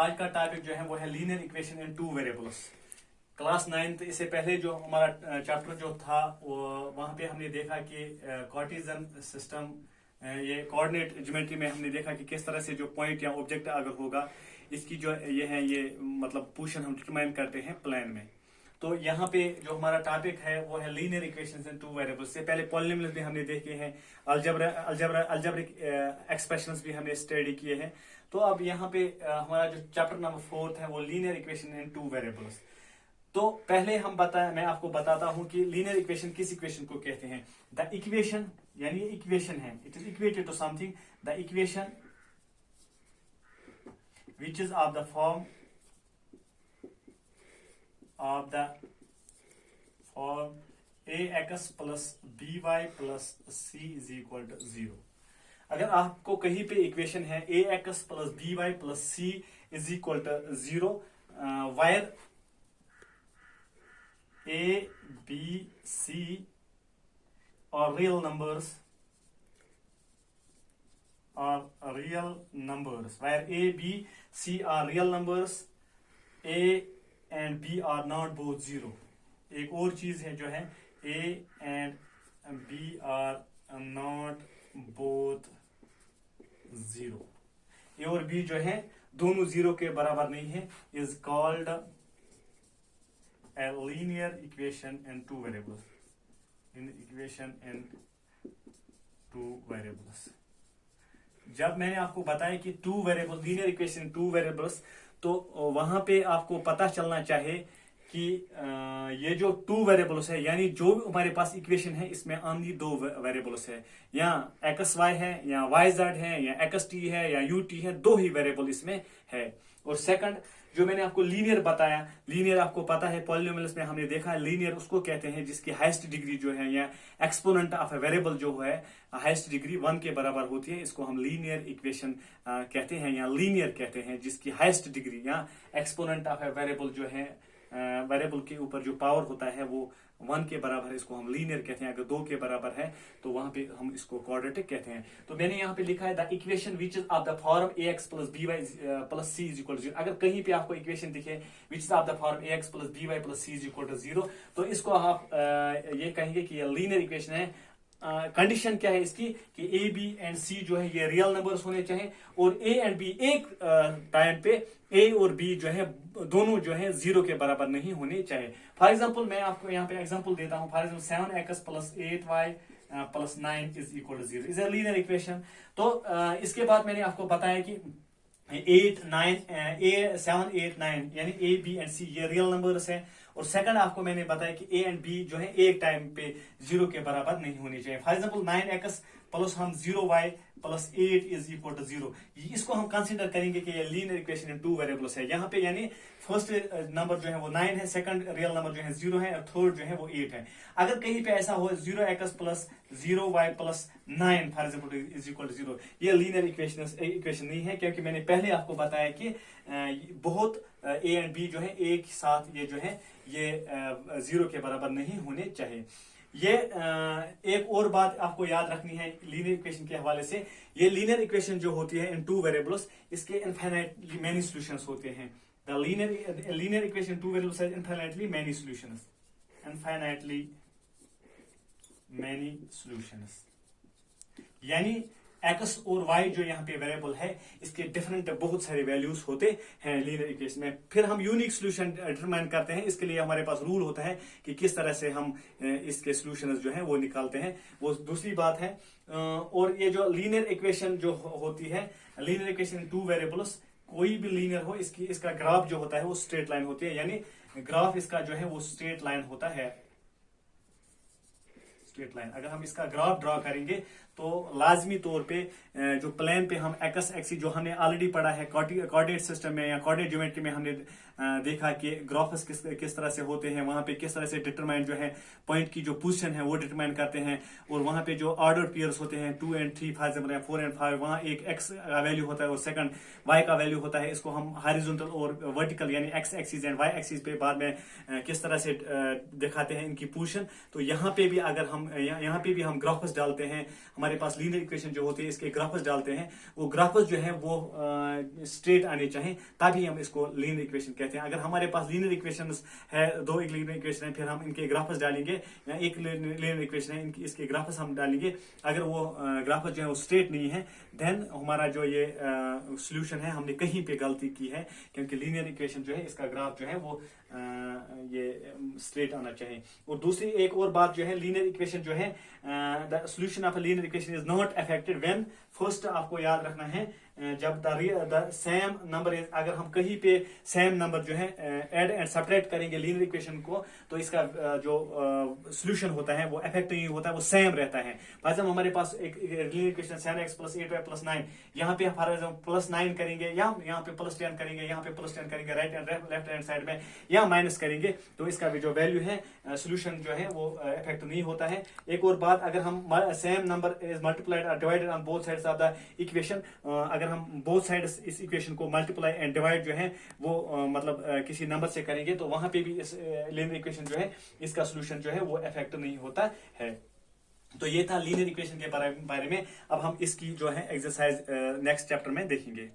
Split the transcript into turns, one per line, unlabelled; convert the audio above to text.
आज का टॉपिक जो है वो है linear equation in two variables. Class 9 इससे पहले जो हमारा चैप्टर जो था वो वहां पे हमने देखा कि कार्टेशियन सिस्टम ये कोऑर्डिनेट ज्योमेट्री में हमने देखा कि किस तरह से जो पॉइंट या ऑब्जेक्ट अगर होगा इसकी जो ये है ये मतलब पोजीशन हम डिटरमाइन करते हैं प्लान में। तो यहाँ पे जो हमारा टॉपिक है वो है लीनियर इक्वेशंस इन टू वेरिएबल्स। से पहले पॉलिनोमियल्स भी हमने देखे हैं, अलजेब्रिक एक्सप्रेशंस भी हमने स्टडी किए हैं। तो अब यहाँ पे हमारा जो चैप्टर नंबर 4 है वो linear equation in two variables. तो पहले मैं आपको बताता हूं कि लीनियर इक्वेशन किस इक्वेशन को कहते हैं। द इक्वेशन यानी इक्वेशन है, it is equated to something. The equation which is of the form ax plus by plus c is equal to 0। अगर आपको कहीं पे इक्वेशन है ax plus by plus c is equal to 0 where a b c are real numbers where a b c are real numbers, a and b are not both 0। एक और चीज है जो है a and b are not both 0। a और b जो है दोनों 0 के बराबर नहीं है, is called a linear equation in two variables। जब मैंने आपको बताया कि two variable linear equation two variables, तो वहां पे आपको पता चलना चाहिए कि ये जो टू वेरिएबल्स है यानी जो हमारे पास इक्वेशन है इसमें ओनली दो वेरिएबल्स है, या एक्स वाई है या वाई जेड है या एक्स टी है या यू टी है, दो ही वेरिएबल इसमें है। और सेकंड जो मैंने आपको लीनियर बताया, लीनियर आपको पता है पॉलिनोमियल्स में हमने देखा है लीनियर उसको कहते हैं जिसकी हाईएस्ट डिग्री जो है या एक्सपोनेंट ऑफ ए वेरिएबल जो है हाईएस्ट डिग्री 1 के बराबर होती है, इसको हम लीनियर इक्वेशन कहते हैं या लीनियर कहते हैं। जिसकी हाईएस्ट डिग्री या एक्सपोनेंट ऑफ ए वेरिएबल जो है वेरिएबल के ऊपर जो पावर होता है वो 1 के बराबर है, इसको हम लीनियर कहते हैं। अगर 2 के बराबर है तो वहां पे हम इसको क्वाड्रेटिक कहते हैं। तो मैंने यहाँ पे लिखा है the equation which is of the form ax plus by plus c is equal to 0। अगर कहीं पे आपको इक्वेशन दिखे which is of the form ax plus by plus c is equal to 0 तो इसको आप ये कहेंगे कि ये लीनियर इक्वेशन है। कंडीशन क्या है इसकी कि ए बी एंड सी जो है ये रियल नंबर्स होने चाहिए और ए एंड बी एक टाइम पे ए और बी जो है दोनों जो है 0 के बराबर नहीं होने चाहिए। फॉर एग्जांपल मैं आपको यहाँ पे एग्जांपल देता हूँ। For example 7x plus 8y plus 9 is equal to 0 is a linear equation. तो इसके बाद मैंने आपको बताया कि 7 8 9 यानी ए बी एंड सी ये रियल नंबर्स है। और सेकंड आपको मैंने बताया कि ए एंड बी जो है एक टाइम पे 0 के बराबर नहीं होनी चाहिए। फॉर एग्जांपल 9x प्लस हम 0y plus 8 is equal to 0, इसको हम कंसीडर करेंगे कि ये linear equation in two variables है। यहाँ पे यानी फर्स्ट नंबर जो है वो 9 है, सेकंड रियल नंबर जो है 0 है और थर्ड जो है वो 8 है। अगर कहीं पे ऐसा हो 0x plus 0y plus 9 for example is equal to 0, ये लीनियर इक्वेशन नहीं है, क्योंकि मैंने पहले आपको बताया कि बहुत ए एंड बी जो है एक साथ ये जो है ये 0 के बराबर नहीं होने चाहिए। ये एक और बात आपको याद रखनी है लीनियर इक्वेशन के हवाले से, ये लीनियर इक्वेशन जो होती है इन टू वेरिएबल्स इसके इनफाइनाइटली मेनी सॉल्यूशंस होते हैं। The linear equation two variables has infinitely many solutions यानी एक्स और वाई जो यहाँ पे वेरिएबल है इसके डिफरेंट बहुत सारे वैल्यूज होते हैं लीनियर इक्वेशन में। फिर हम यूनिक सॉल्यूशन डिटरमाइन करते हैं, इसके लिए हमारे पास रूल होता है कि किस तरह से हम इसके सॉल्यूशंस जो है वो निकालते हैं, वो दूसरी बात है। और ये जो लीनियर इक्वेशन जो होती है लीनियर इक्वेशन टू वेरिएबल्स, कोई भी लीनियर हो इसका ग्राफ जो होता है वो स्ट्रेट लाइन होती है, यानी ग्राफ इसका जो है वो स्ट्रेट लाइन होता है, स्ट्रेट लाइन। अगर हम इसका ग्राफ ड्रॉ करेंगे तो लाजमी तौर पे जो प्लेन पे हम एक्स एक्सिस जो हमने ऑलरेडी पढ़ा है कोऑर्डिनेट सिस्टम में या कोऑर्डिनेट ज्योमेट्री में हमने देखा कि ग्राफ्स किस तरह से होते हैं, वहां पे किस तरह से डिटरमाइन जो है पॉइंट की जो पोजीशन है वो डिटरमाइन करते हैं। और वहां पे जो ऑर्डर पेयर्स होते हैं 2 and 3 फॉर एग्जांपल 4 and 5, वहां एक एक्स का वैल्यू होता है और सेकंड वाई का वैल्यू होता है। इसको हम हॉरिजॉन्टल और वर्टिकल यानी X axis and Y axis पे बाद में किस तरह से दिखाते हैं इनकी पोजीशन। तो यहाँ पे भी अगर हम हम यहाँ पे भी हम ग्राफ्स डालते हैं, हमारे पास लीनियर इक्वेशन जो होती है इसके ग्राफ्स डालते हैं, वो ग्राफ्स जो है वो स्ट्रेट आने चाहिए, तभी हम इसको लीनियर इक्वेशन कहते हैं। अगर हमारे पास लीनियर इक्वेशन है, दो एक लीनियर इक्वेशन है, फिर हम इनके ग्राफ्स डालेंगे, या एक लीनियर इक्वेशन है, इसके ग्राफ्स हम डालेंगे, अगर वो ग्राफ्स जो है वो स्ट्रेट नहीं है, देन हमारा जो ये सोल्यूशन है हमने कहीं पे गलती की है, क्योंकि लीनियर इक्वेशन जो है इसका ग्राफ जो है वो ये स्ट्रेट आना चाहिए। और दूसरी एक और बात जो है, लीनियर इक्वेशन जो है, the solution of a linear equation is not affected when, first आपको याद रखना है, जब द सेम नंबर इज, अगर हम कहीं पे सेम नंबर जो है ऐड एंड सब्ट्रैक्ट करेंगे लीनियर इक्वेशन को, तो इसका जो सॉल्यूशन होता है वो अफेक्ट नहीं होता है, वो सेम रहता है। फॉर एग्जाम्पल हमारे पास एक लीनियर इक्वेशन 7x + 8y + 9, यहाँ पे फॉर एग्जाम्पल +9 करेंगे, या यहाँ पे +10 करेंगे, यहाँ पे +10 करेंगे right and left hand side में, या माइनस करेंगे, तो इसका भी जो वैल्यू है सॉल्यूशन जो है वो इफेक्ट नहीं होता है। एक और बात, अगर हम सेम नंबर इज मल्टीप्लाइड और divided on both sides of the equation, अगर हम बोथ साइड्स इस इक्वेशन को मल्टीप्लाई एंड डिवाइड जो है वो मतलब किसी नंबर से करेंगे, तो वहां पे भी इस लीनियर इक्वेशन जो है इसका सॉल्यूशन जो है वो इफेक्ट नहीं होता है। तो ये था लीनियर इक्वेशन के बारे में। अब हम इसकी जो है एक्सरसाइज नेक्स्ट चैप्टर में देखेंगे।